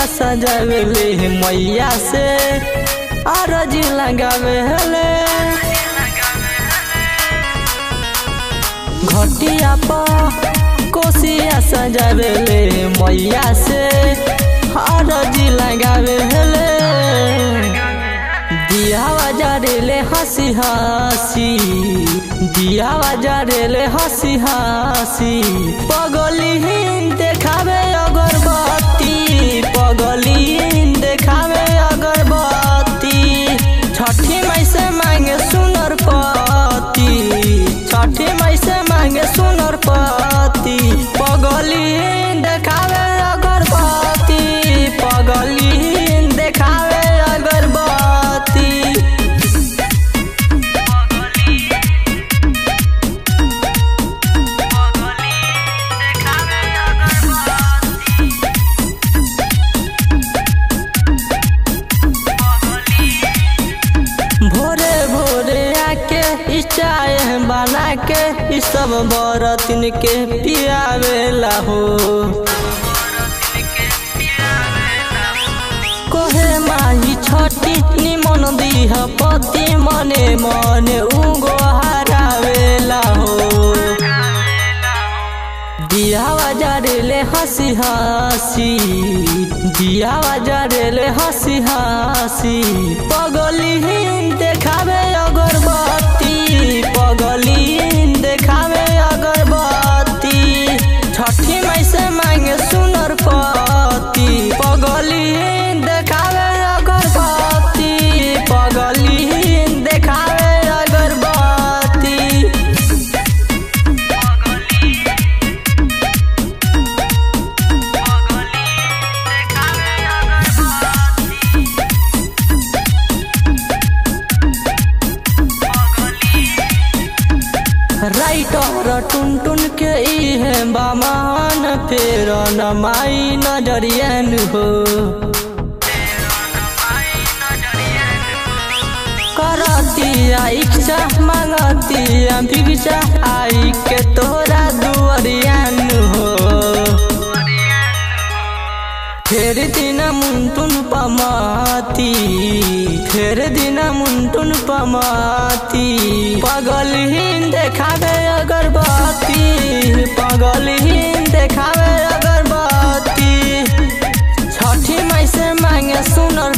सजावेले मैया से अरजी लगावेले घटिया पर कोसिया सजावेले मैया से अरजी लगावेले दिया बजारेले हंसी हंसी दिया बजारेले हंसी हंसी पगली देखावे अगरबत्ती पगली देखावे अगरबत्ती छठी माई से मांगे सुनर पति छठी माई से मांगे सुनर पति पगली देखावे अगरबत्ती पगली देखावे अगरबत्ती। भोरे भोरे आके चाय बना के इस सब बरतिन के पियावेला हो कोहे माही छठी निमन दीह पति मने मने उगो हरावेला हो दिया बजारेले हंसी हंसी दिया बजारेले हंसी हंसी पगली देखावे अगरबत्ती पगली देखावे अगरबत्ती छठी माई से मांगे सुनर पति पगली देखावे अगरबत्ती पगली देखावे अगरबत्ती। राइटर टुन टुन के इहे बामान फेर न माई नजरियन हो करतिया इच्छा मांगतिया भिक्षा आई के तोरा दुअरियन हो फेर दिन मुंटुन पमाती फेर दिन मुंटुन पमाती पगली देखावे अगरबत्ती पगली देखावे अगरबत्ती छठी माई से मांगे सुनर